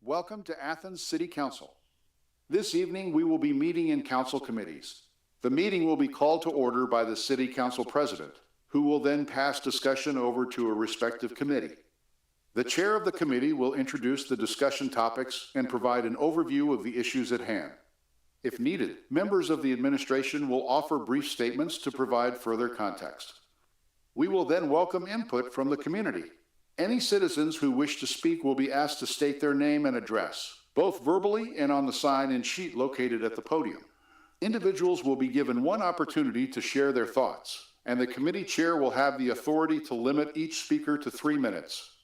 Welcome to Athens City Council. This evening, we will be meeting in council committees. The meeting will be called to order by the City Council President, who will then pass discussion over to a respective committee. The chair of the committee will introduce the discussion topics and provide an overview of the issues at hand. If needed, members of the administration will offer brief statements to provide further context. We will then welcome input from the community. Any citizens who wish to speak will be asked to state their name and address, both verbally and on the sign and sheet located at the podium. Individuals will be given one opportunity to share their thoughts, and the committee chair will have the authority to limit each speaker to 3 minutes.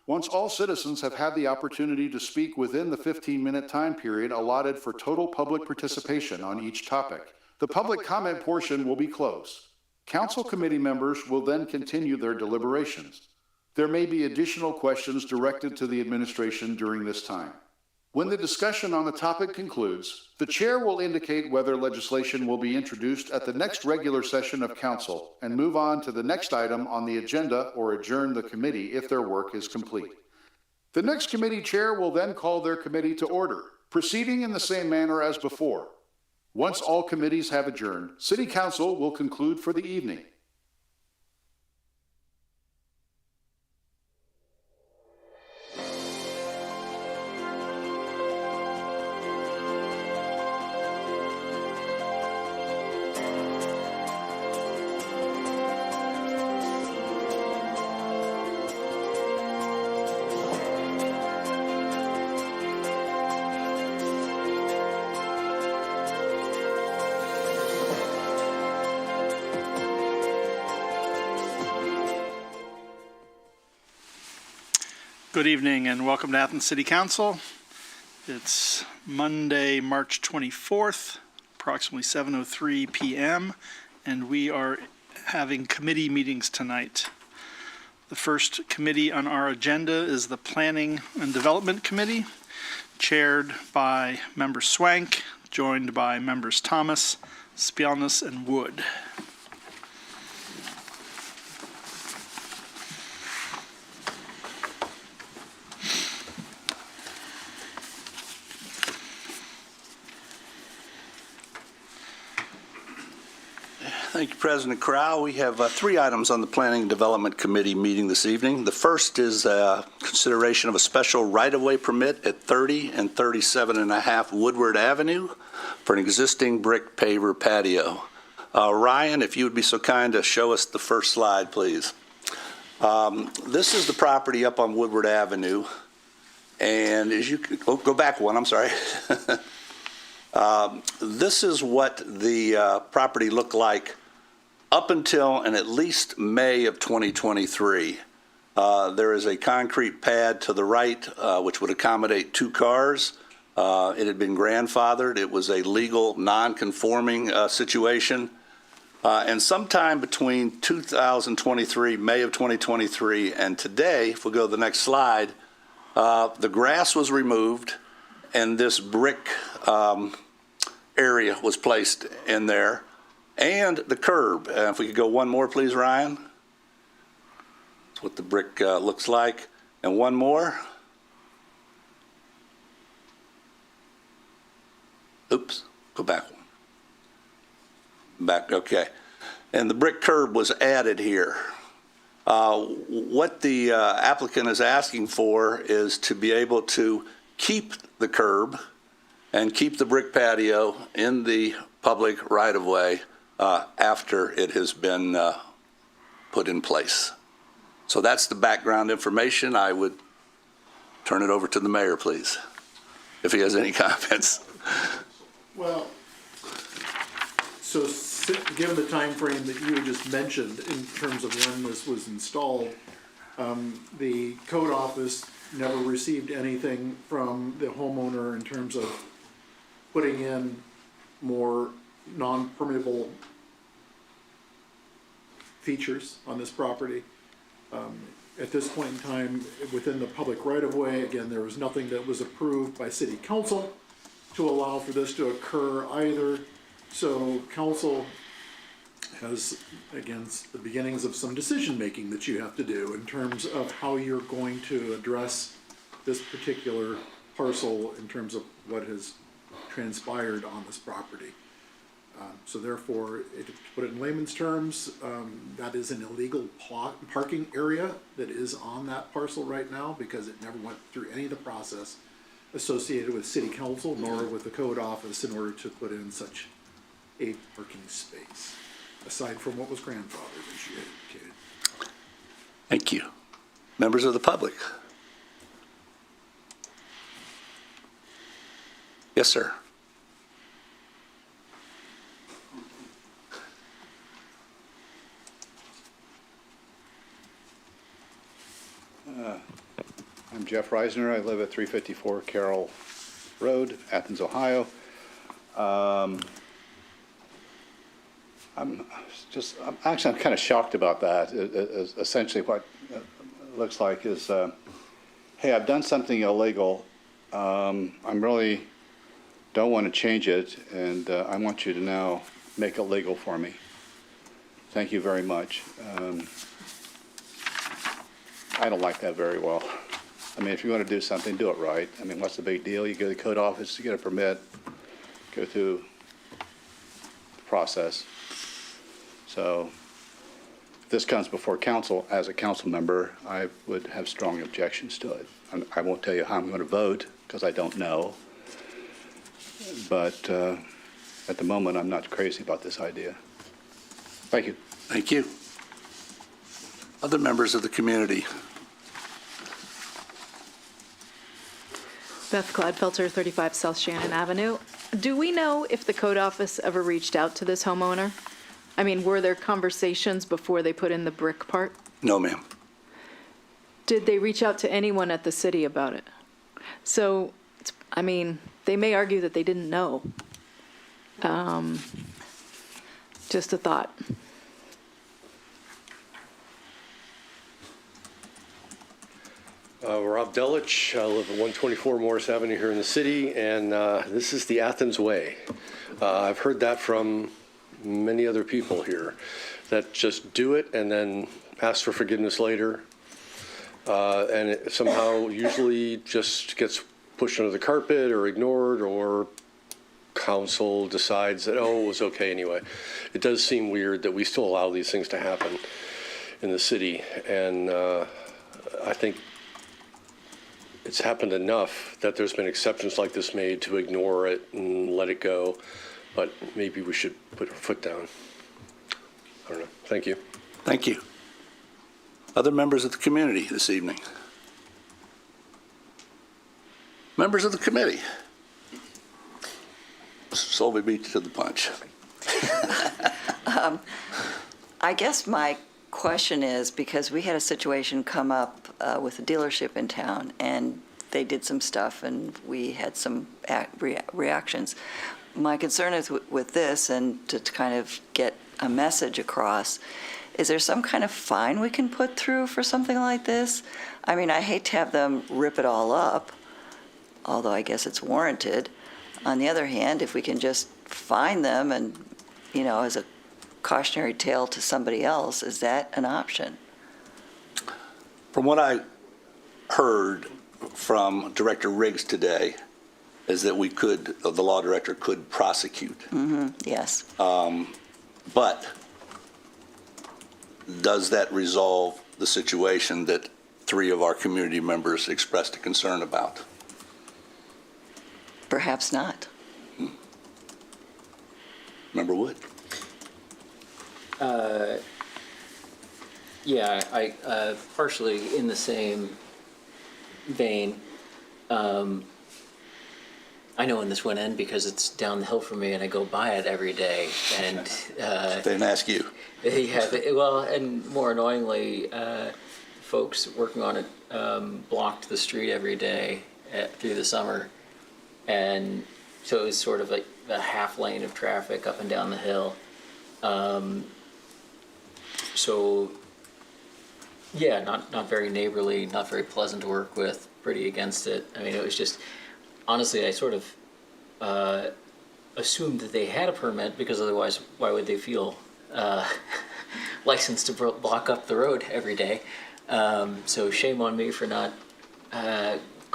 Once all citizens have had the opportunity to speak within the 15-minute time period allotted for total public participation on each topic, the public comment portion will be closed. Council committee members will then continue their deliberations. There may be additional questions directed to the administration during this time. When the discussion on the topic concludes, the chair will indicate whether legislation will be introduced at the next regular session of council and move on to the next item on the agenda or adjourn the committee if their work is complete. The next committee chair will then call their committee to order, proceeding in the same manner as before. Once all committees have adjourned, City Council will conclude for the evening. Good evening and welcome to Athens City Council. It's Monday, March 24th, approximately 7:03 p.m., and we are having committee meetings tonight. The first committee on our agenda is the Planning and Development Committee, chaired by Member Swank, joined by Members Thomas, Spielness, and Wood. Thank you, President Crowell. We have 3 items on the Planning and Development Committee meeting this evening. The first is consideration of a special right-of-way permit at 30 and 37.5 Woodward Avenue for an existing brick paver patio. Ryan, if you would be so kind to show us the first slide, please. This is the property up on Woodward Avenue, and as you can, go back one, I'm sorry. This is what the property looked like up until and at least May of 2023. There is a concrete pad to the right which would accommodate 2 cars. It had been grandfathered. It was a legal non-conforming situation. And sometime between 2023, May of 2023, and today, if we go to the next slide, the grass was removed and this brick area was placed in there, and the curb. If we could go one more, please, Ryan. That's what the brick looks like. And one more. Oops, go back one. Back, okay. And the brick curb was added here. What the applicant is asking for is to be able to keep the curb and keep the brick patio in the public right-of-way after it has been put in place. So that's the background information. I would turn it over to the mayor, please, if he has any comments. Well, so given the time frame that you just mentioned in terms of when this was installed, the code office never received anything from the homeowner in terms of putting in more non-permeable features on this property. At this point in time, within the public right-of-way, again, there was nothing that was approved by City Council to allow for this to occur either. So Council has, again, the beginnings of some decision-making that you have to do in terms of how you're going to address this particular parcel in terms of what has transpired on this property. So therefore, to put it in layman's terms, that is an illegal parking area that is on that parcel right now because it never went through any of the process associated with city council nor with the code office in order to put in such a parking space, aside from what was grandfathered, as you indicated. Thank you. Members of the public? Yes, sir. I'm Jeff Reisner. I live at 354 Carroll Road, Athens, Ohio. I'm kind of shocked about that. Essentially what it looks like is, hey, I've done something illegal. I'm really don't want to change it, and I want you to now make it legal for me. Thank you very much. I don't like that very well. I mean, if you want to do something, do it right. I mean, what's the big deal? You go to the code office, you get a permit, go through the process. So if this comes before council, as a council member, I would have strong objections to it. I won't tell you how I'm going to vote because I don't know. But at the moment, I'm not crazy about this idea. Thank you. Thank you. Other members of the community? Beth Clodfelter, 35 South Shannon Avenue. Do we know if the code office ever reached out to this homeowner? I mean, were there conversations before they put in the brick part? No, ma'am. Did they reach out to anyone at the city about it? So, I mean, they may argue that they didn't know. Just a thought. Rob Delich, I live at 124 Morris Avenue here in the city, and this is the Athens way. I've heard that from many other people here, that just do it and then ask for forgiveness later. And it somehow usually just gets pushed under the carpet or ignored, or council decides that, oh, it was okay anyway. It does seem weird that we still allow these things to happen in the city, and I think it's happened enough that there's been exceptions like this made to ignore it and let it go, but maybe we should put our foot down. I don't know. Thank you. Thank you. Other members of the community this evening? Members of the committee? Solely beat to the punch. I guess my question is, because we had a situation come up with a dealership in town, and they did some stuff, and we had some reactions. My concern is with this, and to kind of get a message across, is there some kind of fine we can put through for something like this? I mean, I hate to have them rip it all up, although I guess it's warranted. On the other hand, if we can just fine them and, you know, as a cautionary tale to somebody else, is that an option? From what I heard from Director Riggs today, is that we could, the law director could prosecute. Yes. But does that resolve the situation that 3 of our community members expressed a concern about? Perhaps not. Member Wood? Yeah, I partially in the same vein. I know when this went in because it's down the hill from me and I go by it every day. And Didn't ask you. yeah, well, and more annoyingly, folks working on it blocked the street every day through the summer, and so it was sort of like the half lane of traffic up and down the hill. So, yeah, not very neighborly, not very pleasant to work with, pretty against it. I mean, it was just, honestly, I sort of assumed that they had a permit, because otherwise, why would they feel licensed to block up the road every day? So shame on me for not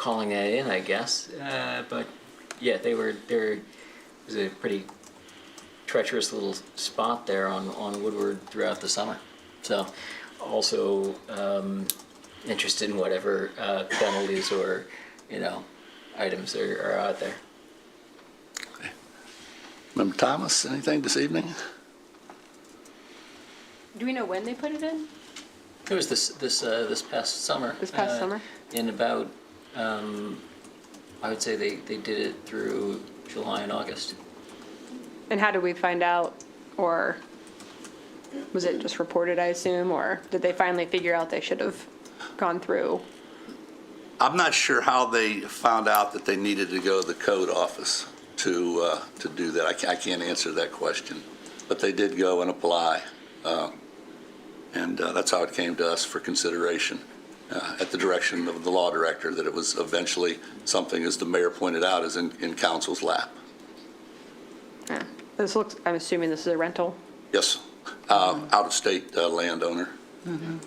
calling that in, I guess. But yeah, they were it was a pretty treacherous little spot there on Woodward throughout the summer. So also interested in whatever penalties or items are out there. Member Thomas, anything this evening? Do we know when they put it in? It was this past summer. This past summer? In about, I would say they did it through July and August. And how did we find out? Or was it just reported, I assume? Or did they finally figure out they should have gone through? I'm not sure how they found out that they needed to go to the code office to do that. I can't answer that question, but they did go and apply, and that's how it came to us for consideration at the direction of the law director, that it was eventually something, as the mayor pointed out, is in council's lap. Yeah. This looks, I'm assuming this is a rental? Yes, out-of-state landowner. No.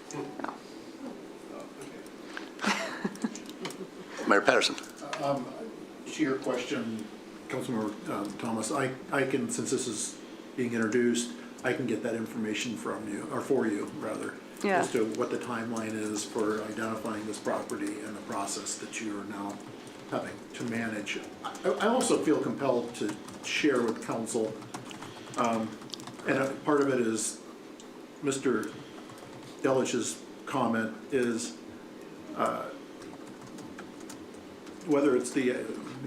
Mayor Patterson. To your question, Councilmember Thomas, I can, since this is being introduced, I can get that information from you, or for you, rather, Yeah. as to what the timeline is for identifying this property and the process that you are now having to manage. I also feel compelled to share with council, and part of it is Mr. Delich's comment is whether it's the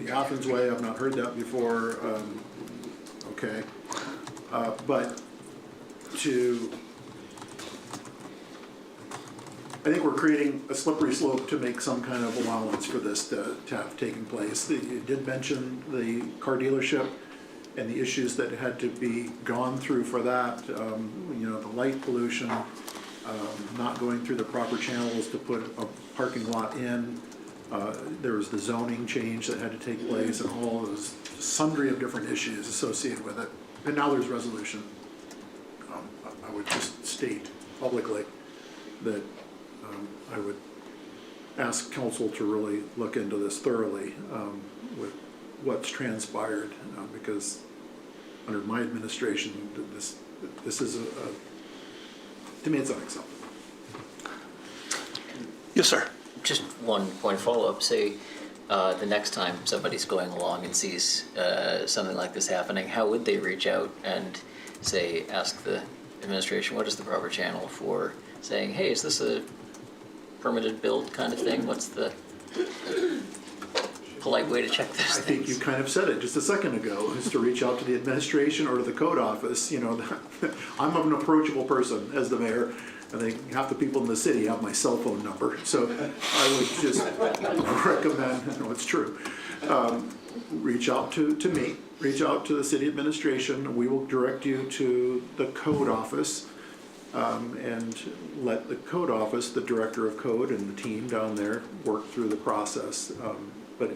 Athens way, I've not heard that before, okay. But I think we're creating a slippery slope to make some kind of allowance for this to have taken place. You did mention the car dealership and the issues that had to be gone through for that, the light pollution, not going through the proper channels to put a parking lot in. There was the zoning change that had to take place and all those sundry of different issues associated with it. And now there's resolution. I would just state publicly that I would ask council to really look into this thoroughly with what's transpired, because under my administration, this is to me, it's unacceptable. Yes, sir. Just one point of follow-up. Say the next time somebody's going along and sees something like this happening, how would they reach out and say, ask the administration, what is the proper channel for saying, hey, is this a permitted build kind of thing? What's the polite way to check those I think you things? kind of said it just a second ago, is to reach out to the administration or to the code office. I'm an approachable person as the mayor. I think half the people in the city have my cell phone number, so I would just recommend, no, it's true, reach out to me, reach out to the city administration. We will direct you to the code office, and let the code office, the director of code and the team down there work through the process. But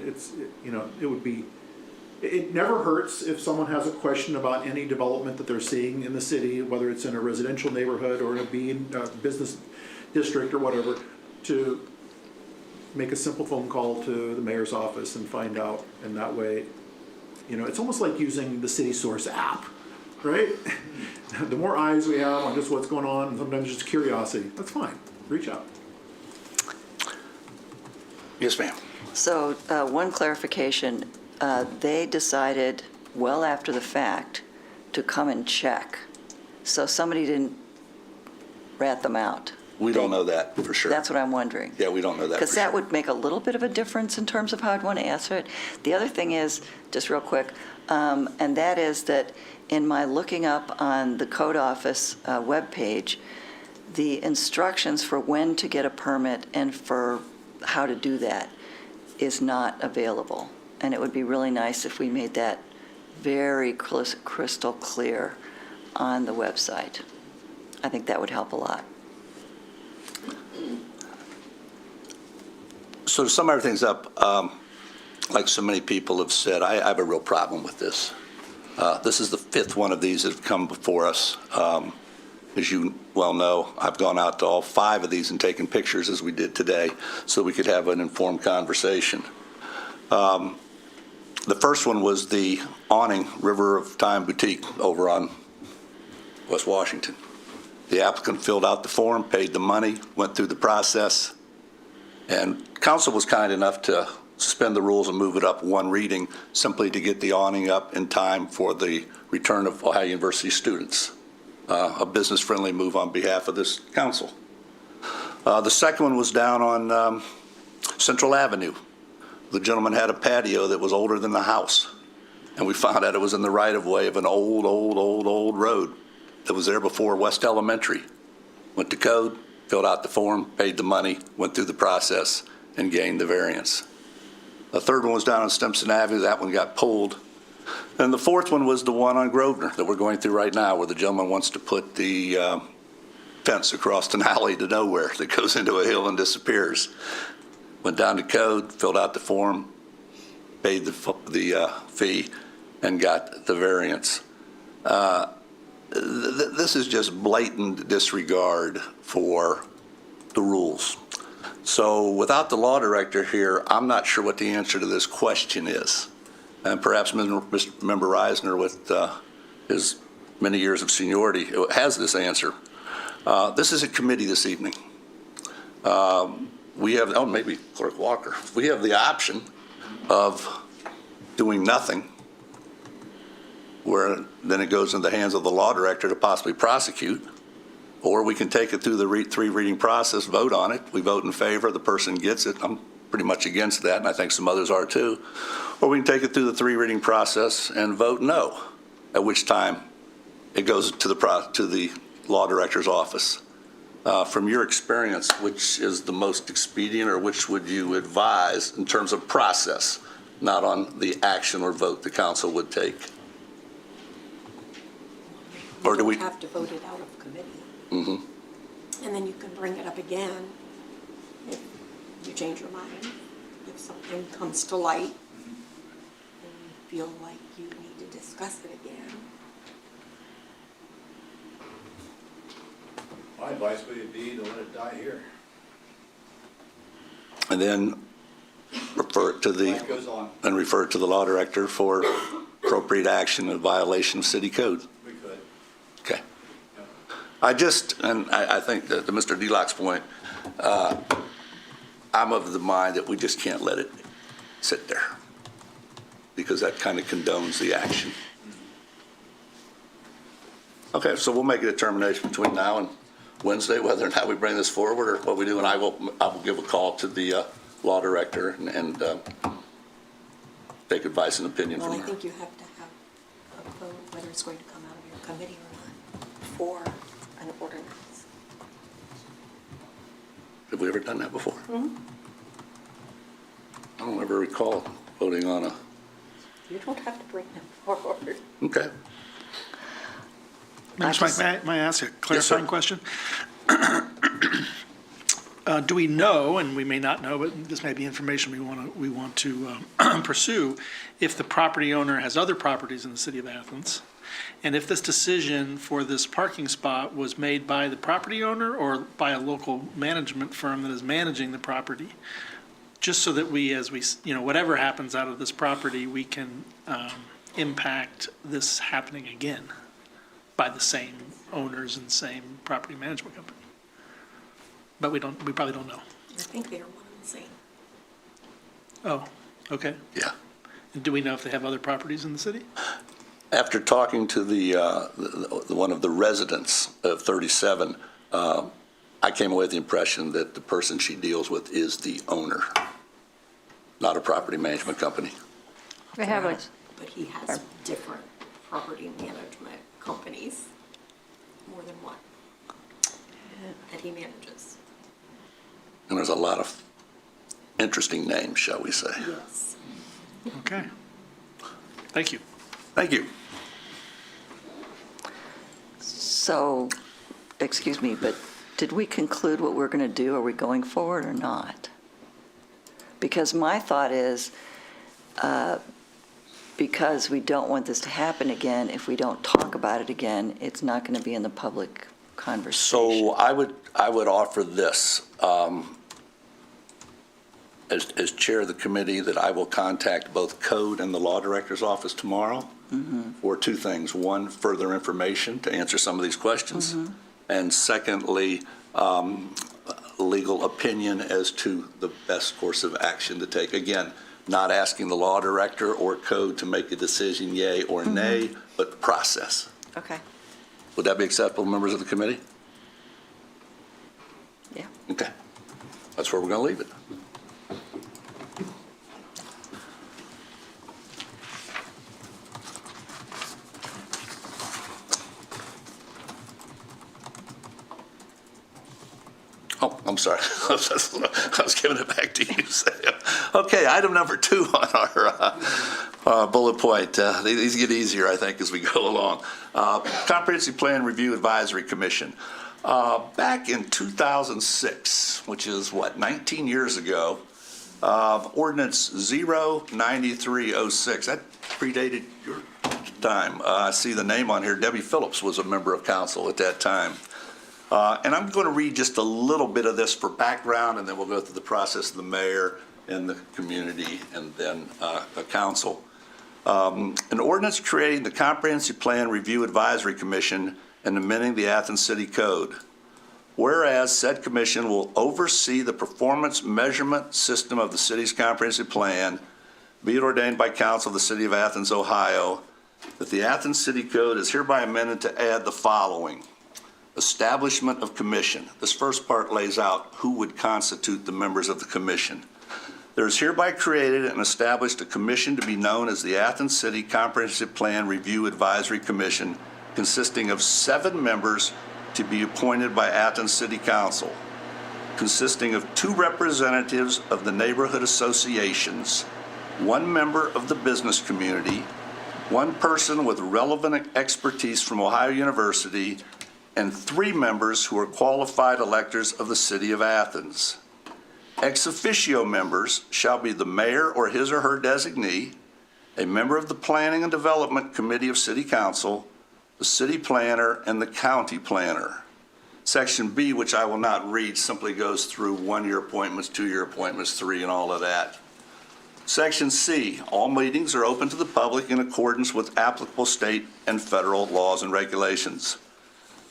it never hurts if someone has a question about any development that they're seeing in the city, whether it's in a residential neighborhood or in a business district or whatever, to make a simple phone call to the mayor's office and find out. And that way, it's almost like using the City Source app, right? The more eyes we have on just what's going on, and sometimes just curiosity, that's fine. Reach out. Yes, ma'am. So one clarification, they decided well after the fact to come and check. So somebody didn't rat them out. We don't know that for sure. That's what I'm wondering. Yeah, we don't know that for Because that sure. would make a little bit of a difference in terms of how I'd want to answer it. The other thing is, just real quick, and that is that in my looking up on the code office webpage, the instructions for when to get a permit and for how to do that is not available. And it would be really nice if we made that very crystal clear on the website. I think that would help a lot. So to sum everything up, like so many people have said, I have a real problem with this. This is the fifth one of these that have come before us. As you well know, I've gone out to all 5 of these and taken pictures as we did today so we could have an informed conversation. The first one was the awning River of Time Boutique over on West Washington. The applicant filled out the form, paid the money, went through the process, and council was kind enough to suspend the rules and move it up 1 reading simply to get the awning up in time for the return of Ohio University students. A business-friendly move on behalf of this council. The second one was down on Central Avenue. The gentleman had a patio that was older than the house, and we found out it was in the right-of-way of an old road that was there before West Elementary. Went to code, filled out the form, paid the money, went through the process, and gained the variance. The third one was down on Stimson Avenue. That one got pulled. And the fourth one was the one on Grosvenor that we're going through right now, where the gentleman wants to put the fence across an alley to nowhere that goes into a hill and disappears. Went down to code, filled out the form, paid the fee, and got the variance. This is just blatant disregard for the rules. So without the law director here, I'm not sure what the answer to this question is. And perhaps Member Reisner, with his many years of seniority, has this answer. This is a committee this evening. We have, oh, maybe Clerk Walker, we have the option of doing nothing, where then it goes in the hands of the law director to possibly prosecute, or we can take it through the 3 reading process, vote on it. We vote in favor, the person gets it. I'm pretty much against that, and I think some others are too. Or we can take it through the 3 reading process and vote no, at which time it goes to the law director's office. From your experience, which is the most expedient, or which would you advise in terms of process, not on the action or vote the council would take? Or do we have to vote it out of committee? Mm-hmm. And then you can bring it up again if you change your mind, if something comes to light and you feel like you need to discuss it again. My advice would be to let it die here. And then refer it to Life goes on. refer it to the law director for appropriate action in violation of city code. We could. Okay. I think that to Mr. DeLock's point, I'm of the mind that we just can't let it sit there, because that kind of condones the action. Okay, so we'll make a determination between now and Wednesday whether or not we bring this forward or what we do, and I will give a call to the law director and take advice and opinion Well, from I her. think you have to have a vote whether it's going to come out of your committee or not for an ordinance. Have we ever done that before? I don't ever recall voting on a, You don't have to bring them forward. okay. Mr. Mike, may I ask a clarifying sir. question? Do we know, and we may not know, but this may be information we want to pursue, if the property owner has other properties in the city of Athens, and if this decision for this parking spot was made by the property owner or by a local management firm that is managing the property, just so that we, whatever happens out of this property, we can impact this happening again by the same owners and same property management company. But we probably don't know. I think they are one and the same. Oh, okay. Yeah. And do we know if they have other properties in the city? After talking to the one of the residents of 37, I came away with the impression that the person she deals with is the owner, not a property management company. They have a, But he has different property management companies, more than one, that he manages. And there's a lot of interesting names, shall we say. Yes. Okay. Thank you. Thank you. So, excuse me, but did we conclude what we're going to do? Are we going forward or not? Because my thought is, because we don't want this to happen again, if we don't talk about it again, it's not going to be in the public conversation. So I would offer this, as chair of the committee, that I will contact both code and the law director's office tomorrow for two things. One, further information to answer some of these questions. And secondly, legal opinion as to the best course of action to take. Again, not asking the law director or code to make a decision yay or nay, but process. Okay, Would that be acceptable, members of the committee? yeah. Okay. That's where we're going to leave it. Oh, I'm sorry. I was giving it back to you, Sam. Okay, item number 2 on our bullet point. These get easier, I think, as we go along. Comprehensive Plan Review Advisory Commission. Back in 2006, which is, 19 years ago, Ordinance 09306, that predated your time. I see the name on here. Debbie Phillips was a member of council at that time. And I'm going to read just a little bit of this for background, and then we'll go through the process of the mayor and the community and then the council. An ordinance creating the Comprehensive Plan Review Advisory Commission and amending the Athens City Code. Whereas said commission will oversee the performance measurement system of the city's comprehensive plan, be it ordained by council of the city of Athens, Ohio, that the Athens City Code is hereby amended to add the following. Establishment of commission. This first part lays out who would constitute the members of the commission. There is hereby created and established a commission to be known as the Athens City Comprehensive Plan Review Advisory Commission, consisting of 7 members to be appointed by Athens City Council, consisting of 2 representatives of the neighborhood associations, 1 member of the business community, 1 person with relevant expertise from Ohio University, and 3 members who are qualified electors of the city of Athens. Ex officio members shall be the mayor or his or her designee, a member of the Planning and Development Committee of City Council, the city planner, and the county planner. Section B, which I will not read, simply goes through 1-year appointments, 2-year appointments, 3, and all of that. Section C, all meetings are open to the public in accordance with applicable state and federal laws and regulations.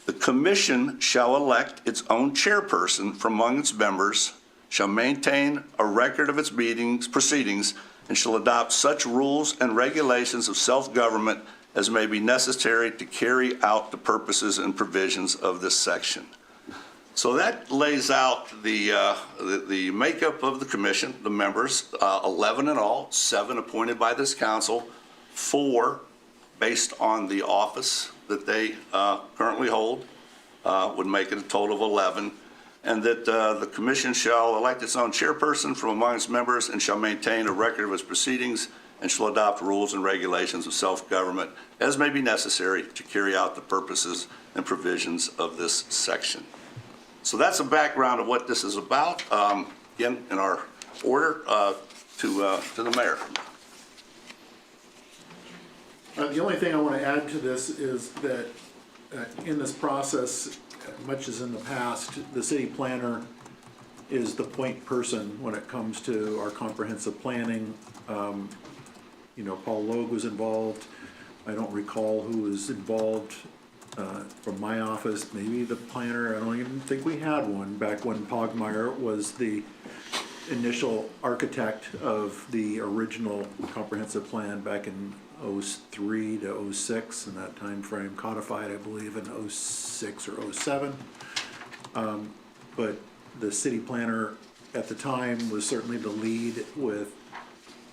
The commission shall elect its own chairperson from among its members, shall maintain a record of its meetings, proceedings, and shall adopt such rules and regulations of self-government as may be necessary to carry out the purposes and provisions of this section. So that lays out the makeup of the commission, the members, 11 in all, 7 appointed by this council, 4 based on the office that they currently hold, would make it a total of 11, and that the commission shall elect its own chairperson from among its members and shall maintain a record of its proceedings and shall adopt rules and regulations of self-government as may be necessary to carry out the purposes and provisions of this section. So that's a background of what this is about. Again, in our order to the mayor. The only thing I want to add to this is that in this process, much as in the past, the city planner is the point person when it comes to our comprehensive planning. Paul Logue was involved. I don't recall who was involved from my office, maybe the planner. I don't even think we had one back when Pogmeyer was the initial architect of the original comprehensive plan back in 03 to 06, in that time frame, codified, I believe, in 06 or 07. But the city planner at the time was certainly the lead with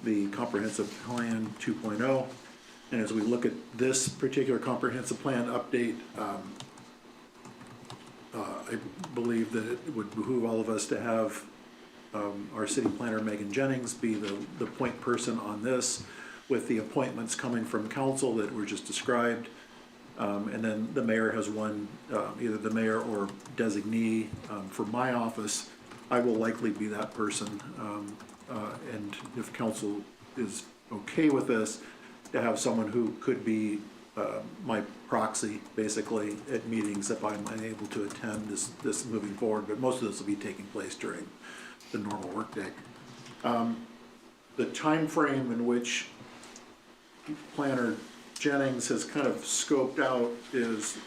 the comprehensive plan 2.0. And as we look at this particular comprehensive plan update, I believe that it would behoove all of us to have our city planner, Megan Jennings, be the point person on this, with the appointments coming from council that were just described. And then the mayor has one, either the mayor or designee. For my office, I will likely be that person. And if council is okay with this, to have someone who could be my proxy, basically, at meetings if I'm unable to attend this moving forward, but most of this will be taking place during the normal workday. The time frame in which Planner Jennings has kind of scoped out is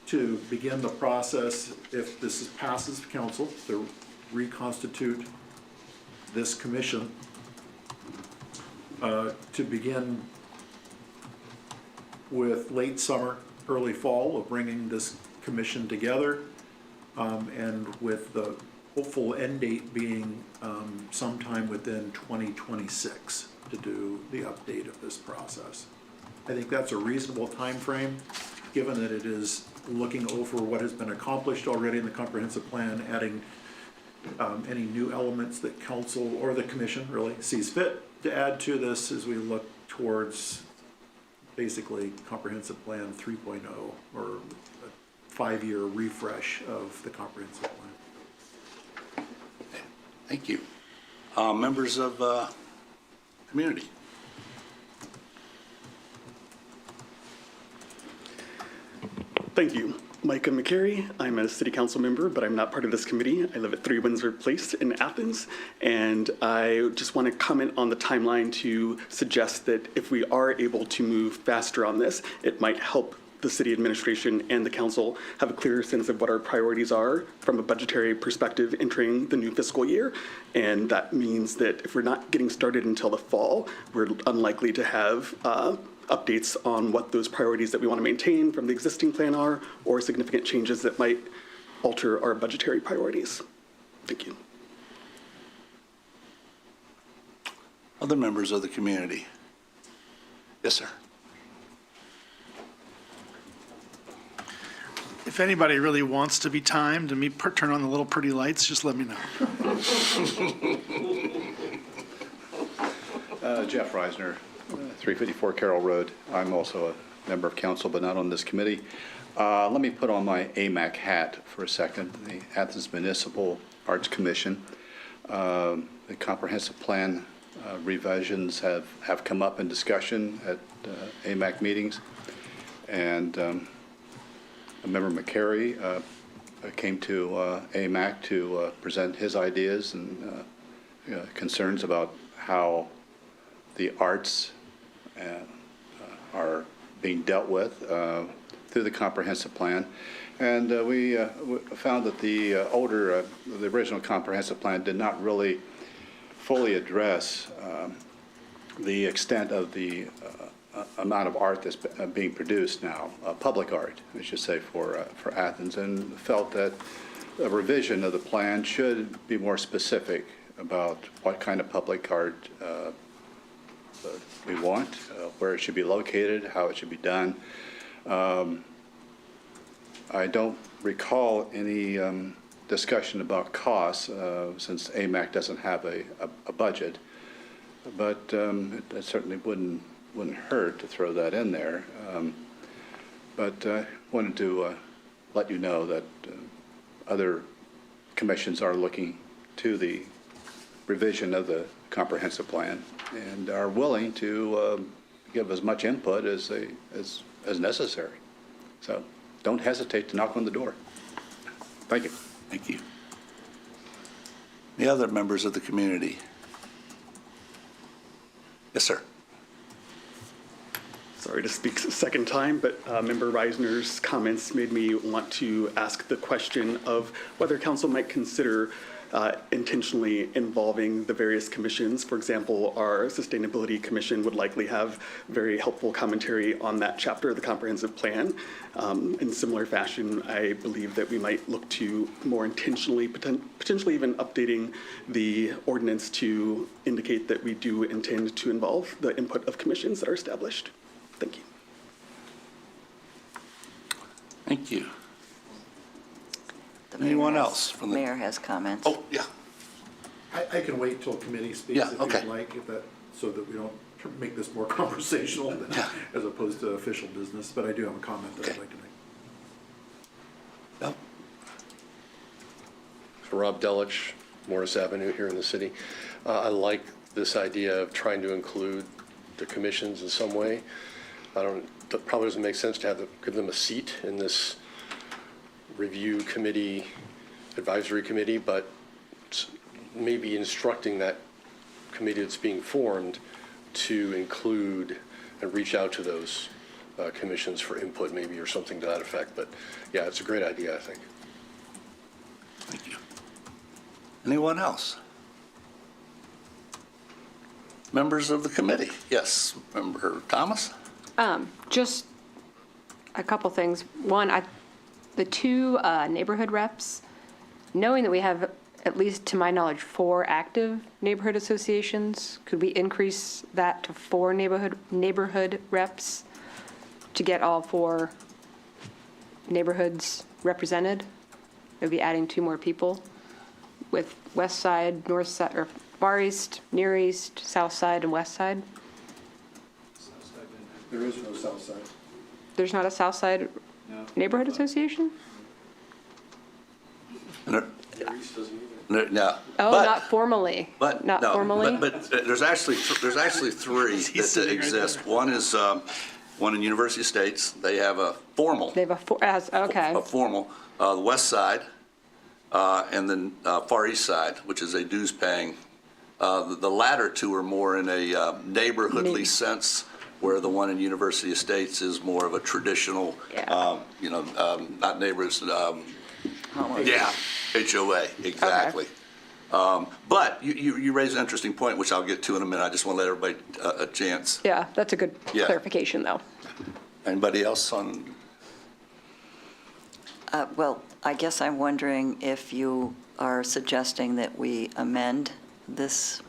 to begin the process, if this passes council, to reconstitute this commission, to begin with late summer, early fall of bringing this commission together, and with the hopeful end date being sometime within 2026 to do the update of this process. I think that's a reasonable time frame, given that it is looking over what has been accomplished already in the comprehensive plan, adding any new elements that council or the commission really sees fit to add to this as we look towards basically comprehensive plan 3.0 or a 5-year refresh of the comprehensive plan. Thank you. Members of community. Thank you. Micah McCary. I'm a city council member, but I'm not part of this committee. I live at 3 Windsor Place in Athens, and I just want to comment on the timeline to suggest that if we are able to move faster on this, it might help the city administration and the council have a clearer sense of what our priorities are from a budgetary perspective entering the new fiscal year. And that means that if we're not getting started until the fall, we're unlikely to have updates on what those priorities that we want to maintain from the existing plan are, or significant changes that might alter our budgetary priorities. Thank you. Other members of the community. Yes, sir. If anybody really wants to be timed and me turn on the little pretty lights, just let me know. Jeff Reisner, 354 Carroll Road. I'm also a member of council, but not on this committee. Let me put on my AMAC hat for a second, the Athens Municipal Arts Commission. The comprehensive plan revisions have come up in discussion at AMAC meetings. And Member McCary came to AMAC to present his ideas and concerns about how the arts are being dealt with through the comprehensive plan. And we found that the original comprehensive plan did not really fully address the extent of the amount of art that's being produced now, public art, I should say, for Athens, and felt that a revision of the plan should be more specific about what kind of public art we want, where it should be located, how it should be done. I don't recall any discussion about costs since AMAC doesn't have a budget, but it certainly wouldn't hurt to throw that in there. But I wanted to let you know that other commissions are looking to the revision of the comprehensive plan and are willing to give as much input as necessary. So don't hesitate to knock on the door. Thank you. Thank you. The other members of the community. Yes, sir. Sorry to speak a second time, but Member Reisner's comments made me want to ask the question of whether council might consider intentionally involving the various commissions. For example, our Sustainability Commission would likely have very helpful commentary on that chapter of the comprehensive plan. In similar fashion, I believe that we might look to more intentionally, potentially even updating the ordinance to indicate that we do intend to involve the input of commissions that are established. Thank you. Thank you. The mayor Anyone has- else from the- Mayor has comments. Oh, yeah. I can wait till committee speaks Yeah, if okay. you'd like, so that we don't make this more conversational Yeah. as opposed to official business, but I do have a comment that I'd Okay. like to make. No? So Rob Delich, Morris Avenue here in the city. I like this idea of trying to include the commissions in some way. It probably doesn't make sense to give them a seat in this review committee, advisory committee, but maybe instructing that committee that's being formed to include and reach out to those commissions for input maybe, or something to that effect. But yeah, it's a great idea, I think. Thank you. Anyone else? Members of the committee? Yes, Member Thomas? Just a couple things. One, the two neighborhood reps, knowing that we have, at least to my knowledge, 4 active neighborhood associations, could we increase that to 4 neighborhood reps to get all 4 neighborhoods represented? It would be adding 2 more people with west side, north side, or far east, near east, south side, and west side. There is no south side. There's not a south side neighborhood association? No. Oh, But- not formally. But Not no, formally? But there's actually 3 that exist. One is one in University Estates. They have a formal. They have okay. A formal. The West Side, and then Far East Side, which is a dues paying. The latter 2 are more in a neighborhoodly Maybe. sense, where the one in University Estates is more of a traditional, Yeah. not neighbors. Yeah, HOA, exactly. But you raise an interesting point, which I'll get to in a minute. I just want to let everybody a chance. Yeah, that's a good Yeah. clarification, though. Anybody else on? Well, I guess I'm wondering if you are suggesting that we amend this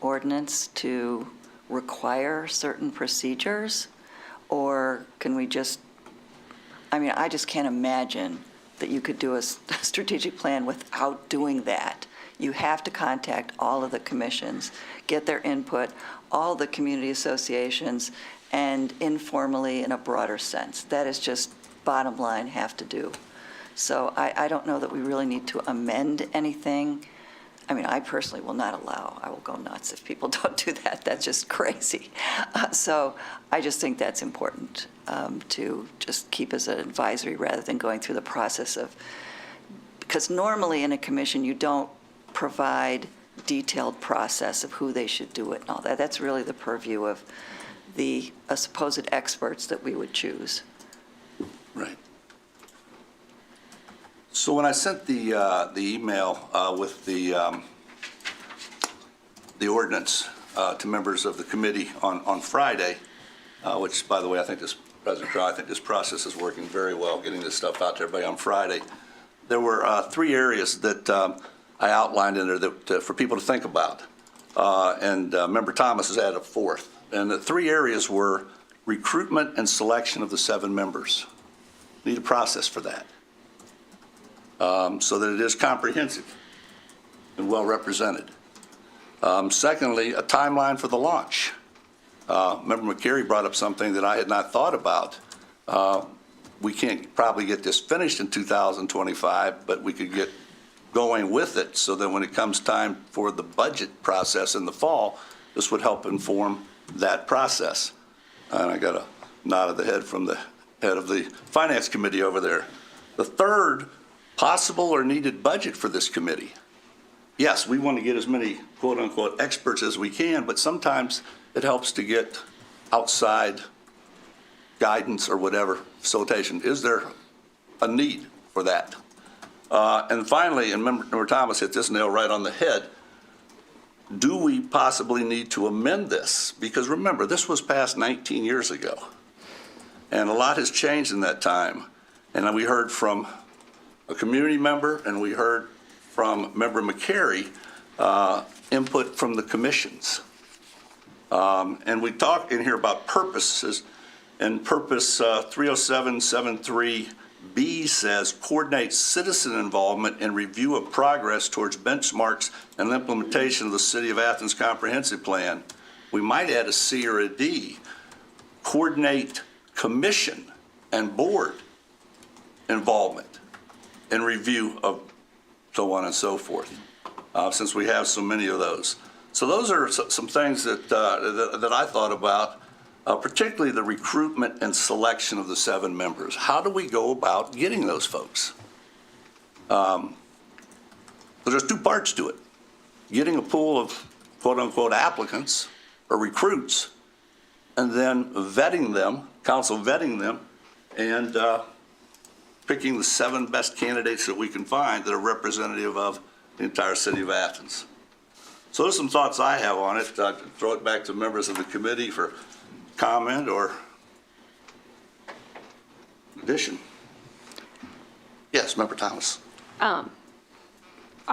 ordinance to require certain procedures, or can we just, I just can't imagine that you could do a strategic plan without doing that. You have to contact all of the commissions, get their input, all the community associations, and informally in a broader sense. That is just bottom line have to do. So I don't know that we really need to amend anything. I personally will not allow, I will go nuts if people don't do that. That's just crazy. So I just think that's important to just keep as an advisory rather than going through the process of, because normally in a commission, you don't provide detailed process of who they should do it and all that. That's really the purview of the supposed experts that we would choose. Right. So when I sent the email with the ordinance to members of the committee on Friday, which, by the way, I think this process is working very well, getting this stuff out to everybody on Friday. There were 3 areas that I outlined in there that, for people to think about. And Member Thomas has added a 4th. And the 3 areas were recruitment and selection of the 7 members. Need a process for that. So that it is comprehensive and well represented. Secondly, a timeline for the launch. Member McCary brought up something that I had not thought about. We can't probably get this finished in 2025, but we could get going with it so that when it comes time for the budget process in the fall, this would help inform that process. And I got a nod of the head from the head of the Finance Committee over there. The third, possible or needed budget for this committee. Yes, we want to get as many quote-unquote experts as we can, but sometimes it helps to get outside guidance or whatever, facilitation. Is there a need for that? And finally, and Member Thomas hit this nail right on the head, do we possibly need to amend this? Because remember, this was passed 19 years ago, and a lot has changed in that time. And we heard from a community member, and we heard from Member McCary, input from the commissions. And we talk in here about purposes, and purpose 30773B says coordinate citizen involvement and review of progress towards benchmarks and implementation of the City of Athens Comprehensive Plan. We might add a C or a D. Coordinate commission and board involvement and review of so on and so forth, since we have so many of those. So those are some things that I thought about. particularly the recruitment and selection of the 7 members. How do we go about getting those folks? There's 2 parts to it. Getting a pool of quote-unquote applicants or recruits, and then vetting them, council vetting them, and picking the 7 best candidates that we can find that are representative of the entire city of Athens. So there's some thoughts I have on it. Throw it back to members of the committee for comment or addition. Yes, Member Thomas. I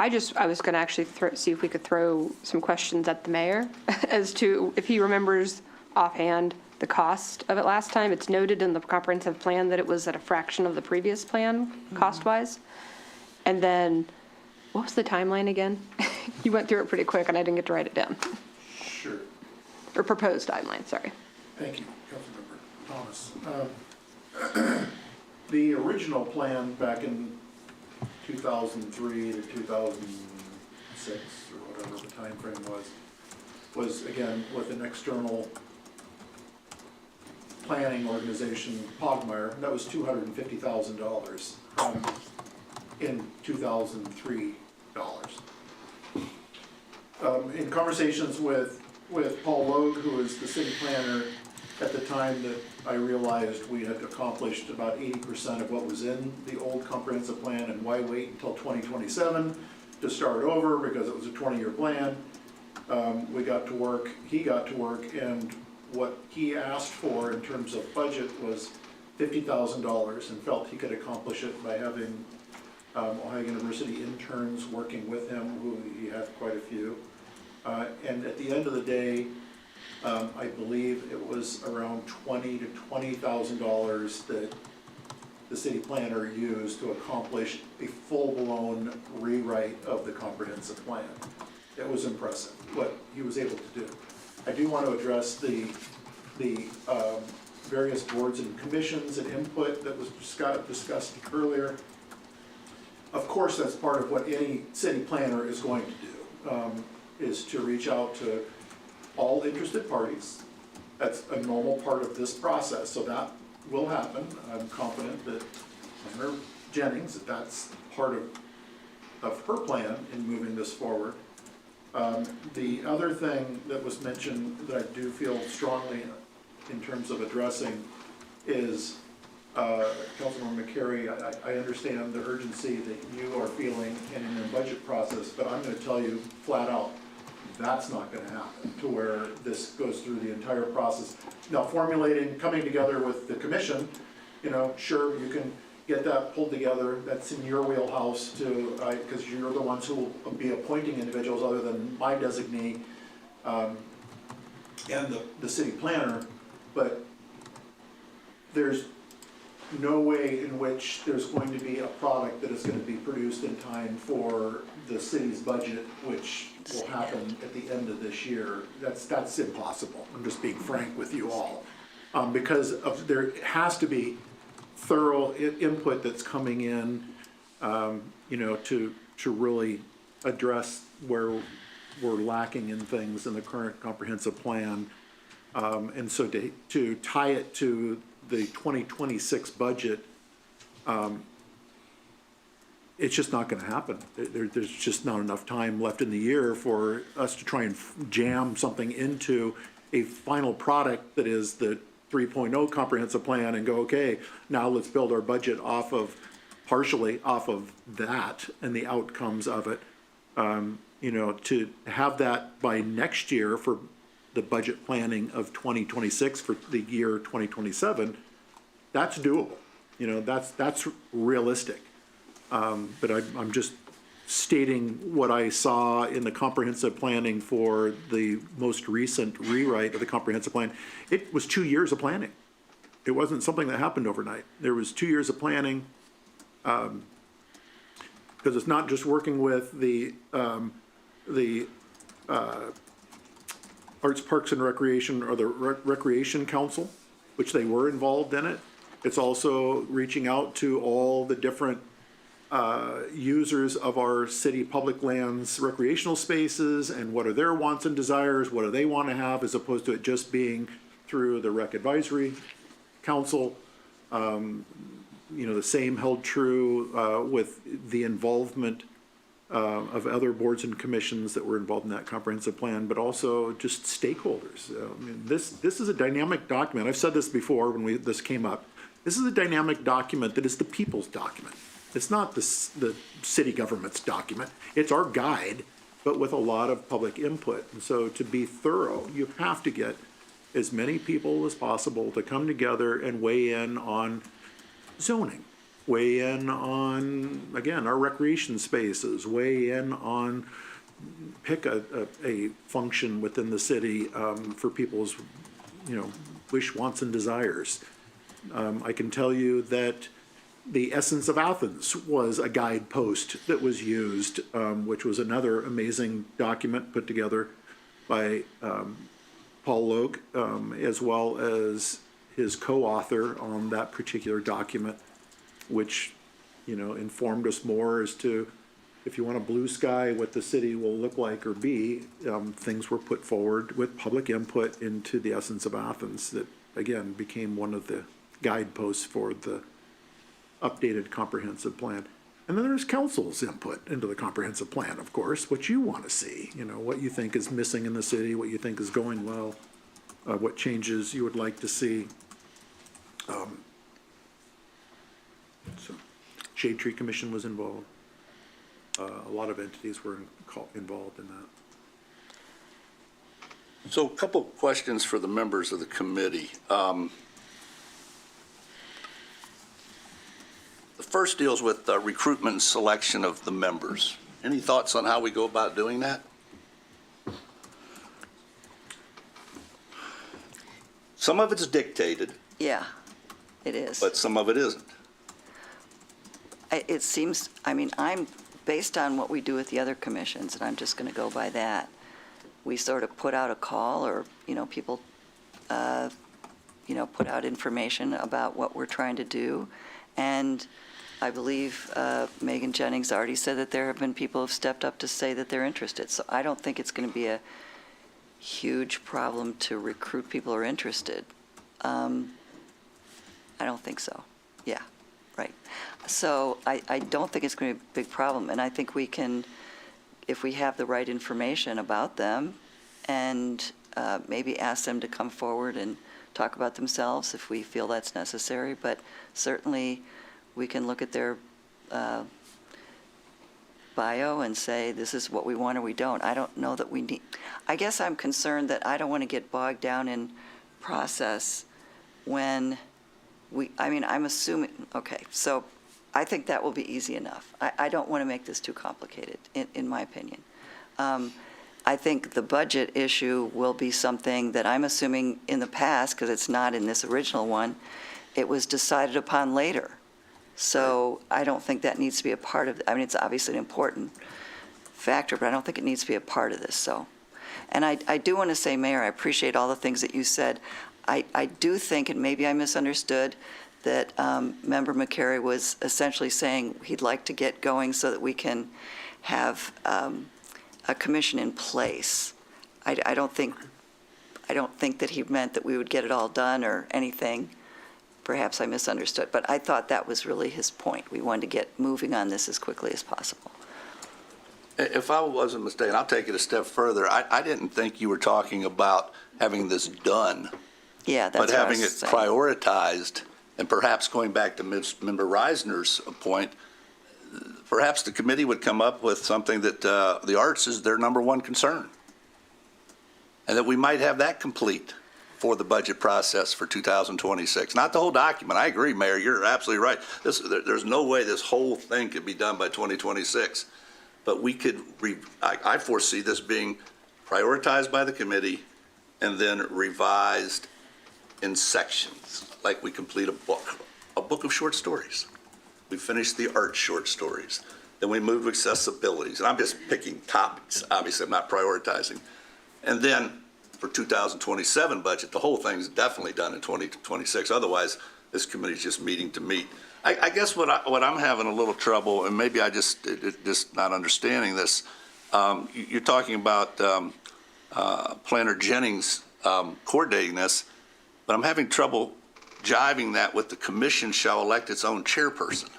was going to actually see if we could throw some questions at the mayor as to if he remembers offhand the cost of it last time. It's noted in the comprehensive plan that it was at a fraction of the previous plan, cost-wise. And then, what was the timeline again? You went through it pretty quick, and I didn't get to write it down. Sure. Or proposed timeline, sorry. Thank you, Councilmember Thomas. The original plan back in 2003 to 2006, or whatever the time frame was again with an external planning organization, Pogmeyer. That was $250,000 in 2003 dollars. In conversations with Paul Logue, who was the city planner at the time, that I realized we had accomplished about 80% of what was in the old comprehensive plan, and why wait until 2027 to start over, because it was a 20-year plan. We got to work, he got to work, and what he asked for in terms of budget was $50,000, and felt he could accomplish it by having Ohio University interns working with him, who he had quite a few. And at the end of the day, I believe it was around $20,000 to $20,000 that the city planner used to accomplish a full-blown rewrite of the comprehensive plan. It was impressive what he was able to do. I do want to address the various boards and commissions and input that was discussed earlier. Of course, that's part of what any city planner is going to do, is to reach out to all interested parties. That's a normal part of this process, so that will happen. I'm confident that Planner Jennings, that's part of her plan in moving this forward. The other thing that was mentioned that I do feel strongly in terms of addressing is, Councilmember McCary, I understand the urgency that you are feeling in the budget process, but I'm going to tell you flat out, that's not going to happen, to where this goes through the entire process. Now, coming together with the commission, sure, you can get that pulled together. That's in your wheelhouse too, because you're the ones who will be appointing individuals other than my designee and the city planner. But there's no way in which there's going to be a product that is going to be produced in time for the city's budget, which will happen at the end of this year. That's impossible. I'm just being frank with you all, because there has to be thorough input that's coming in, to really address where we're lacking in things in the current comprehensive plan, and so to tie it to the 2026 budget, it's just not going to happen. There's just not enough time left in the year for us to try and jam something into a final product that is the 3.0 comprehensive plan and go, okay, now let's build our budget partially off of that and the outcomes of it. To have that by next year for the budget planning of 2026 for the year 2027, that's doable. That's realistic. But I'm just stating what I saw in the comprehensive planning for the most recent rewrite of the comprehensive plan. It was 2 years of planning. It wasn't something that happened overnight. There was 2 years of planning, because it's not just working with the Arts, Parks, and Recreation, or the Recreation Council, which they were involved in it. It's also reaching out to all the different users of our city public lands, recreational spaces, and what are their wants and desires, what do they want to have, as opposed to it just being through the Rec Advisory Council. The same held true with the involvement of other boards and commissions that were involved in that comprehensive plan, but also just stakeholders. This is a dynamic document. I've said this before when this came up. This is a dynamic document that is the people's document. It's not the city government's document. It's our guide, but with a lot of public input. And so to be thorough, you have to get as many people as possible to come together and weigh in on zoning, weigh in on, again, our recreation spaces, weigh in on, pick a function within the city for people's, wish, wants, and desires. I can tell you that the Essence of Athens was a guidepost that was used, which was another amazing document put together by Paul Logue, as well as his co-author on that particular document, which, informed us more as to, if you want a blue sky, what the city will look like or be. Things were put forward with public input into the Essence of Athens that, again, became one of the guideposts for the updated comprehensive plan. And then there's council's input into the comprehensive plan, of course, what you want to see, what you think is missing in the city, what you think is going well, what changes you would like to see. So, Shade Tree Commission was involved. A lot of entities were involved in that. So a couple questions for the members of the committee. The first deals with recruitment and selection of the members. Any thoughts on how we go about doing that? Some of it's dictated, Yeah, it is. but some of it isn't. It seems, I'm, based on what we do with the other commissions, and I'm just going to go by that, we sort of put out a call, or, people, put out information about what we're trying to do. And I believe Megan Jennings already said that there have been people who have stepped up to say that they're interested. So I don't think it's going to be a huge problem to recruit people who are interested. I don't think so. Yeah, right. So I don't think it's going to be a big problem. And I think we can, if we have the right information about them, and maybe ask them to come forward and talk about themselves if we feel that's necessary. But certainly, we can look at their bio and say, this is what we want or we don't. I don't know that we need, I guess I'm concerned that I don't want to get bogged down in process when I'm assuming, okay, so I think that will be easy enough. I don't want to make this too complicated, in my opinion. I think the budget issue will be something that I'm assuming in the past, because it's not in this original one, it was decided upon later. So I don't think that needs to be a part of, it's obviously an important factor, but I don't think it needs to be a part of this, so. And I do want to say, Mayor, I appreciate all the things that you said. I do think, and maybe I misunderstood, that Member McCary was essentially saying he'd like to get going so that we can have a commission in place. I don't think that he meant that we would get it all done or anything. Perhaps I misunderstood, but I thought that was really his point. We wanted to get moving on this as quickly as possible. If I wasn't mistaken, I'll take it a step further. I didn't think you were talking about having this done, Yeah, that's but what I having it was saying. prioritized, and perhaps going back to Member Reisner's point, perhaps the committee would come up with something that the arts is their number one concern, and that we might have that complete for the budget process for 2026. Not the whole document. I agree, Mayor. You're absolutely right. There's no way this whole thing could be done by 2026. But we could, I foresee this being prioritized by the committee and then revised in sections, like we complete a book of short stories. We finish the art short stories. Then we move to accessibilities. And I'm just picking topics. Obviously, I'm not prioritizing. And then for 2027 budget, the whole thing's definitely done in 2026. Otherwise, this committee's just meeting to meet. I guess what I'm having a little trouble, and maybe I just not understanding this, you're talking about Planner Jennings coordinating this. But I'm having trouble jiving that with the commission shall elect its own chairperson.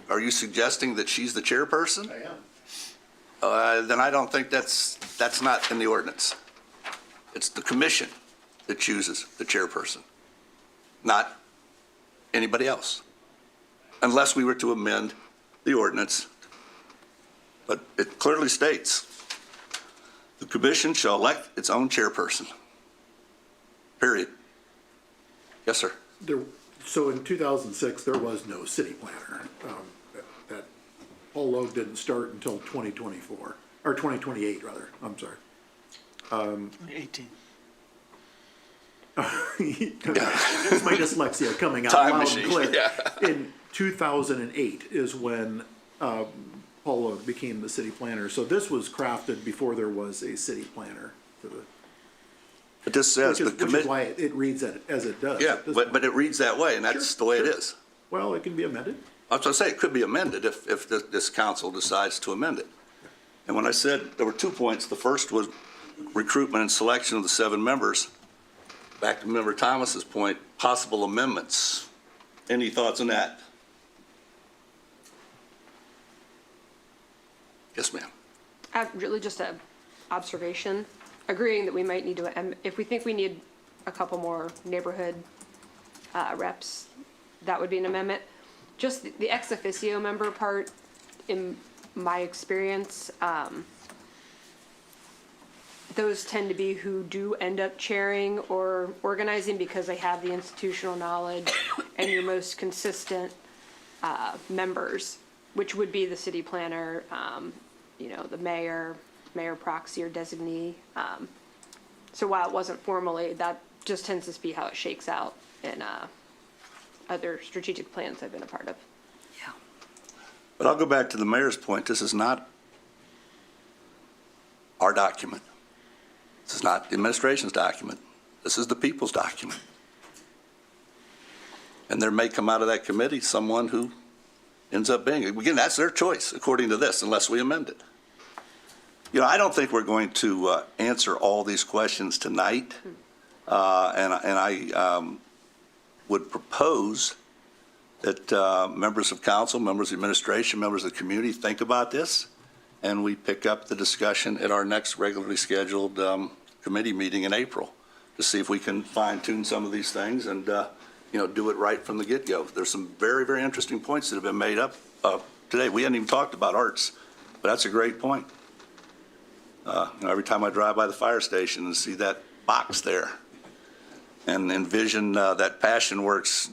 Are you suggesting that she's the chairperson? I am. Then I don't think that's not in the ordinance. It's the commission that chooses the chairperson, not anybody else, unless we were to amend the ordinance. But it clearly states, the commission shall elect its own chairperson, period. Yes, sir. So in 2006, there was no city planner. That Paul Logue didn't start until 2024, or 2028, rather. I'm sorry. 18. That's my dyslexia coming out Time loud machine, and clear. yeah. In 2008 is when Paul Logue became the city planner. So this was crafted before there was a city planner for the. But this says Which the is, which is commission. why it reads as it does. Yeah, at this but point. it reads that way, and that's Sure, the way it sure. is. Well, it can be amended. I was going to say, it could be amended if this council decides to amend it. And when I said there were 2 points, the first was recruitment and selection of the 7 members. Back to Member Thomas's point, possible amendments. Any thoughts on that? Yes, ma'am. Really just a observation, agreeing that we might need to, if we think we need a couple more neighborhood reps, that would be an amendment. Just the ex officio member part, in my experience, those tend to be who do end up chairing or organizing because they have the institutional knowledge and your most consistent members, which would be the city planner, the mayor proxy or designee. So while it wasn't formally, that just tends to be how it shakes out in other strategic plans I've been a part of. Yeah. But I'll go back to the mayor's point. This is not our document. This is not the administration's document. This is the people's document. And there may come out of that committee someone who ends up being, again, that's their choice according to this, unless we amend it. I don't think we're going to answer all these questions tonight. And I would propose that members of council, members of administration, members of the community think about this, and we pick up the discussion at our next regularly scheduled committee meeting in April to see if we can fine-tune some of these things and do it right from the get-go. There's some very, very interesting points that have been made up today. We hadn't even talked about arts, but that's a great point. Every time I drive by the fire station and see that box there and envision that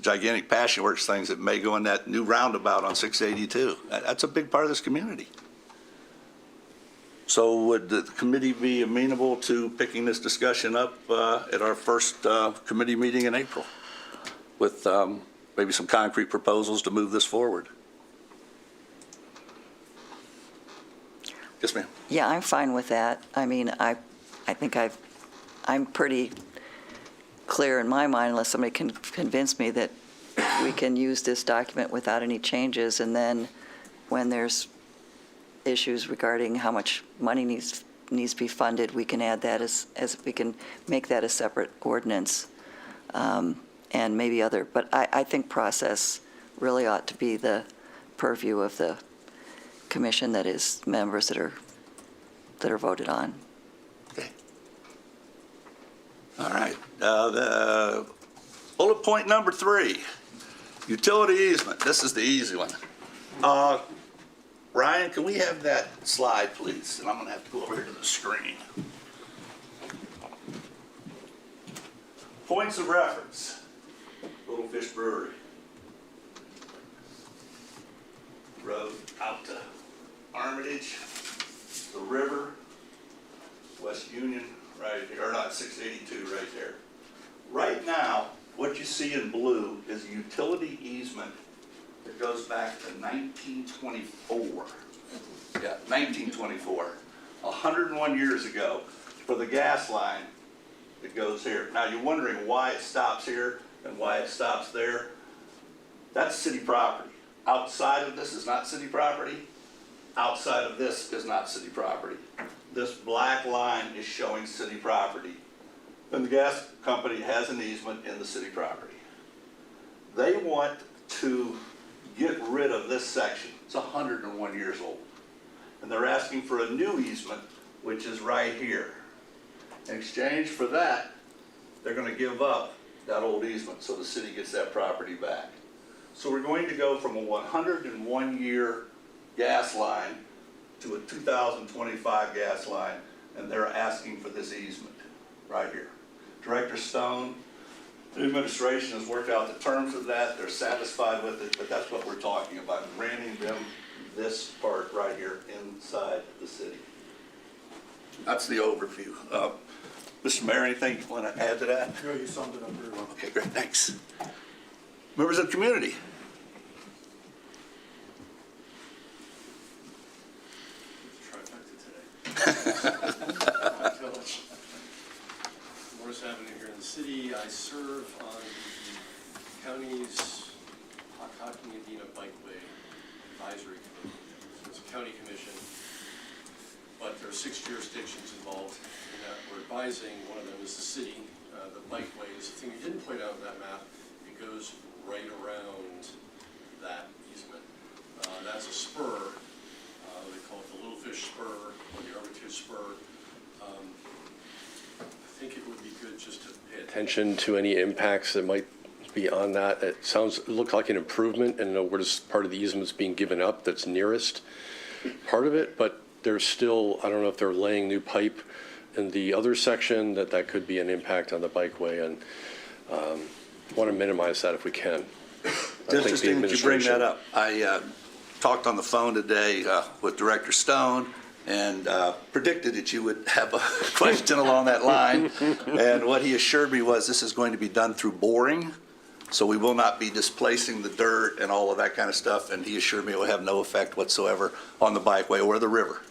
gigantic Passion Works things that may go in that new roundabout on 682, that's a big part of this community. So would the committee be amenable to picking this discussion up at our first committee meeting in April with maybe some concrete proposals to move this forward? Yes, ma'am. Yeah, I'm fine with that. I mean, I think I'm pretty clear in my mind, unless somebody can convince me that we can use this document without any changes, and then when there's issues regarding how much money needs to be funded, we can add that as we can make that a separate ordinance, and maybe other. But I think process really ought to be the purview of the commission, that is members that are voted on. Okay. All right. The bullet point number 3, utility easement. This is the easy one. Ryan, can we have that slide, please? And I'm going to have to go over here to the screen. Points of reference. Little Fish Brewery. Road out to Armitage, the river, West Union, right here, or not, 682 right there. Right now, what you see in blue is a utility easement that goes back to 1924. Yeah, 1924, 101 years ago, for the gas line that goes here. Now, you're wondering why it stops here and why it stops there. That's city property. Outside of this is not city property. outside of this is not city property. This black line is showing city property. Then the gas company has an easement in the city property. They want to get rid of this section. It's 101 years old. And they're asking for a new easement, which is right here. In exchange for that, they're going to give up that old easement so the city gets that property back. So we're going to go from a 101-year gas line to a 2025 gas line, and they're asking for this easement right here. Director Stone, the administration has worked out the terms of that. They're satisfied with it, but that's what we're talking about, granting them this part right here inside the city. That's the overview. Mr. Mayor, anything you want to add to that? No, you summed it up very well. Okay, great, thanks. Members of the community. Morris Avenue here in the city. I serve on the county's Hocking-Medina Bikeway Advisory Committee. So it's a county commission, but there are 6 jurisdictions involved in that we're advising. One of them is the city. The bikeway is the thing you didn't point out in that map. It goes right around that easement. That's a spur. They call it the Little Fish Spur or the Armitage Spur. I think it would be good just to pay attention to any impacts that might be on that. It looked like an improvement, and where this part of the easement's being given up that's nearest part of it, but there's still, I don't know if they're laying new pipe in the other section, that could be an impact on the bikeway, and want to minimize that if we can. It's interesting that you bring that up. I talked on the phone today with Director Stone and predicted that you would have a question along that line. And what he assured me was this is going to be done through boring, so we will not be displacing the dirt and all of that kind of stuff. And he assured me it will have no effect whatsoever on the bikeway or the river.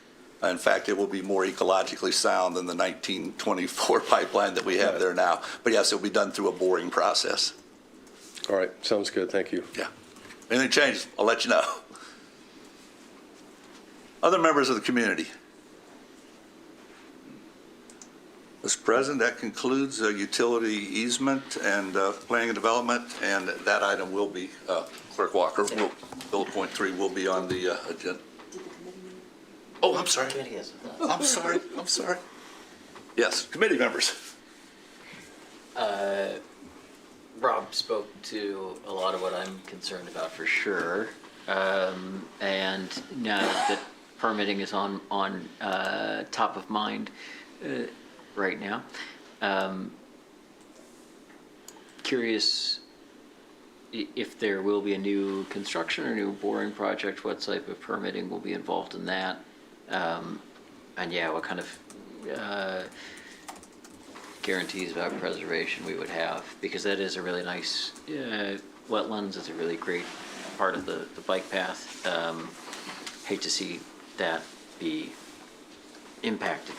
In fact, it will be more ecologically sound than the 1924 pipeline that we have there now. But yes, it will be done through a boring process. All right, sounds good, thank you. Yeah. Anything changes, I'll let you know. Other members of the community? Mr. President, that concludes utility easement and planning and development, and that item will be, Clerk Walker, bullet point 3 will be on the agenda. Oh, I'm sorry. I'm sorry. Yes, committee members. Rob spoke to a lot of what I'm concerned about for sure. And now that permitting is on top of mind right now. Curious if there will be a new construction or new boring project, what type of permitting will be involved in that? And yeah, what kind of guarantees about preservation we would have, because that is a really nice wetlands. It's a really great part of the bike path. Hate to see that be impacted.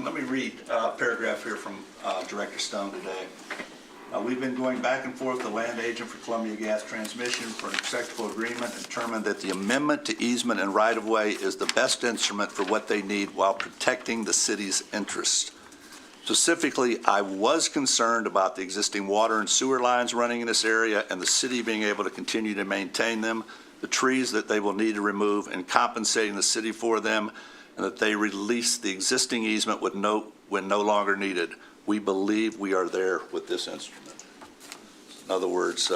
Let me read a paragraph here from Director Stone today. We've been going back and forth with the land agent for Columbia Gas Transmission for an acceptable agreement and determined that the amendment to easement and right-of-way is the best instrument for what they need while protecting the city's interests. Specifically, I was concerned about the existing water and sewer lines running in this area and the city being able to continue to maintain them, the trees that they will need to remove, and compensating the city for them, and that they release the existing easement when no longer needed. We believe we are there with this instrument. In other words,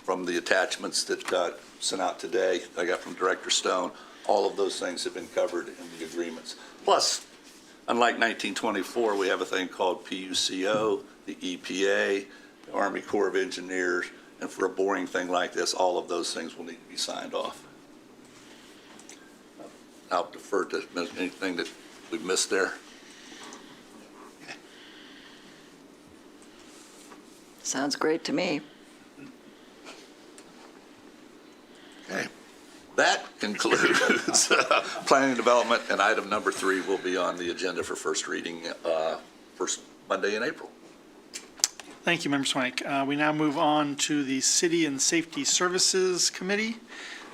from the attachments that got sent out today, I got from Director Stone, all of those things have been covered in the agreements. Plus, unlike 1924, we have a thing called PUCO, the EPA, the Army Corps of Engineers, and for a boring thing like this, all of those things will need to be signed off. I'll defer to anything that we've missed there. Sounds great to me. Okay. That concludes planning and development, and item number 3 will be on the agenda for first reading first Monday in April. Thank you, Member Swank. We now move on to the City and Safety Services Committee,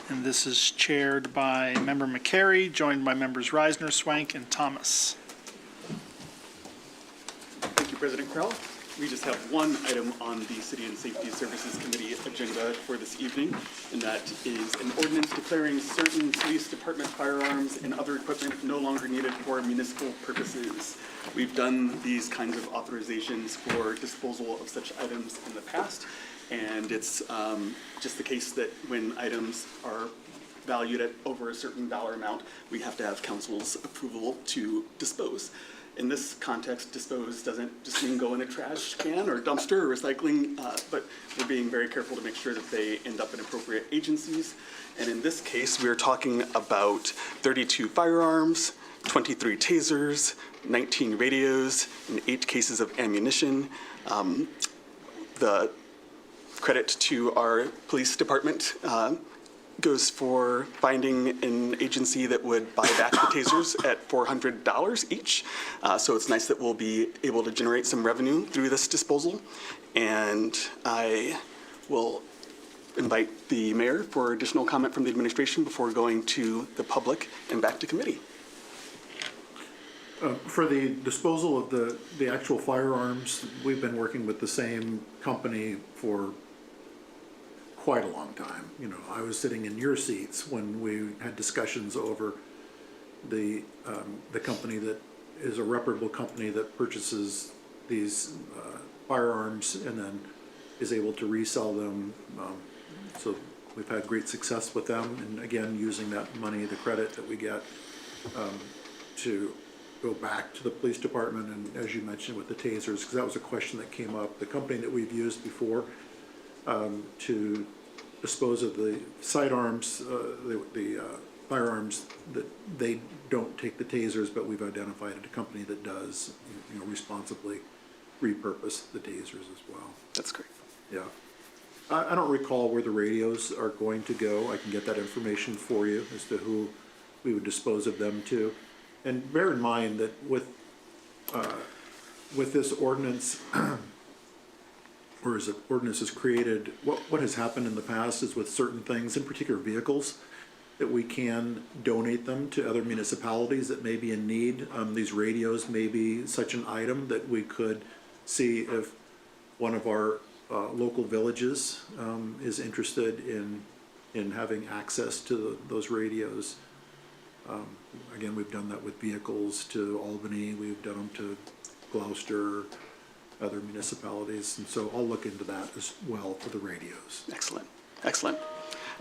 and this is chaired by Member McCary, joined by Members Reisner, Swank, and Thomas. Thank you, President Crowell. We just have one item on the City and Safety Services Committee agenda for this evening, and that is an ordinance declaring certain police department firearms and other equipment no longer needed for municipal purposes. We've done these kinds of authorizations for disposal of such items in the past, and it's just the case that when items are valued at over a certain dollar amount, we have to have council's approval to dispose. In this context, dispose doesn't just mean go in a trash can or dumpster or recycling, but we're being very careful to make sure that they end up in appropriate agencies. And in this case, we're talking about 32 firearms, 23 tasers, 19 radios, and 8 cases of ammunition. The credit to our police department goes for finding an agency that would buy back the tasers at $400 each. So it's nice that we'll be able to generate some revenue through this disposal. And I will invite the mayor for additional comment from the administration before going to the public and back to committee. For the disposal of the actual firearms, we've been working with the same company for quite a long time. You know, I was sitting in your seats when we had discussions over the company that is a reputable company that purchases these firearms and then is able to resell them. So we've had great success with them, and again, using that money, the credit that we get, to go back to the police department, and as you mentioned with the tasers, because that was a question that came up. The company that we've used before to dispose of the sidearms, the firearms, that they don't take the tasers, but we've identified a company that does, you know, responsibly repurpose the tasers as well. That's great. Yeah. I don't recall where the radios are going to go. I can get that information for you as to who we would dispose of them to. And bear in mind that with this ordinance, or as the ordinance is created, what has happened in the past is with certain things, in particular vehicles, that we can donate them to other municipalities that may be in need. These radios may be such an item that we could see if one of our local villages is interested in having access to those radios. Again, we've done that with vehicles to Albany, we've done them to Gloucester, other municipalities, and so I'll look into that as well for the radios. Excellent, excellent.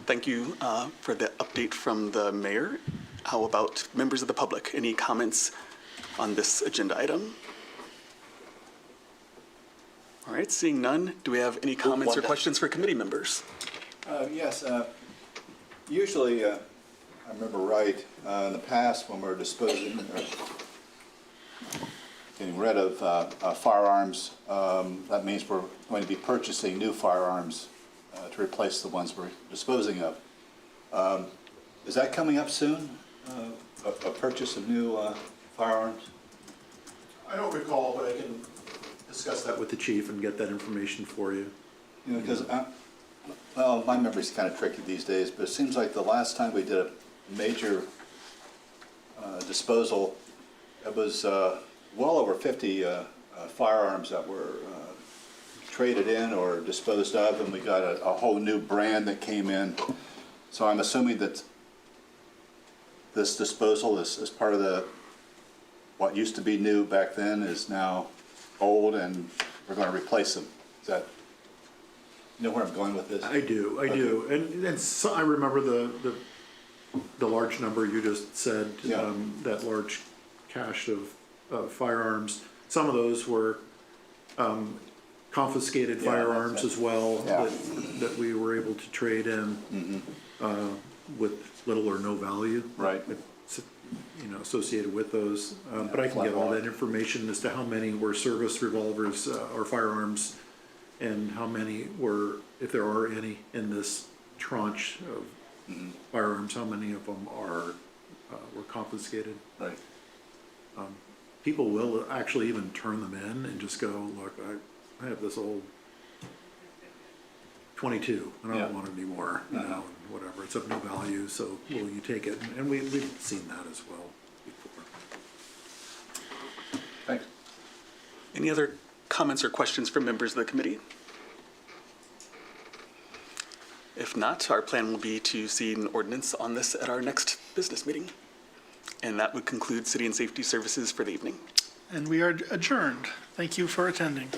Thank you for the update from the mayor. How about members of the public? Any comments on this agenda item? All right, seeing none, do we have any comments or questions for committee members? Yes, usually, I remember right, in the past when we were disposing, getting rid of firearms, that means we're going to be purchasing new firearms to replace the ones we're disposing of. Is that coming up soon, a purchase of new firearms? I don't recall, but I can discuss that with the chief and get that information for you. You know, because, well, my memory's kind of tricky these days, but it seems like the last time we did a major disposal, it was well over 50 firearms that were traded in or disposed of, and we got a whole new brand that came in. So I'm assuming that this disposal is part of the, what used to be new back then is now old, and we're going to replace them. Is that, you know where I'm going with this? I do, and so I remember the large number you just said, Yeah. That large cache of firearms. Some of those were confiscated Yeah, firearms that's as well, Yeah. that we were able to trade in with little or no value. Right. It's, you know, associated with those. But I can get all that information as to how many were service revolvers or firearms, and how many were, if there are any in this tranche of firearms, how many of them are were confiscated. Right. people will actually even turn them in and just go, look, I have this old 22, and I don't want it anymore, you know, and whatever, it's of no value, so will you take it? And we've seen that as well before. Thanks. Any other comments or questions from members of the committee? If not, our plan will be to see an ordinance on this at our next business meeting. And that would conclude City and Safety Services for the evening. And we are adjourned. Thank you for attending.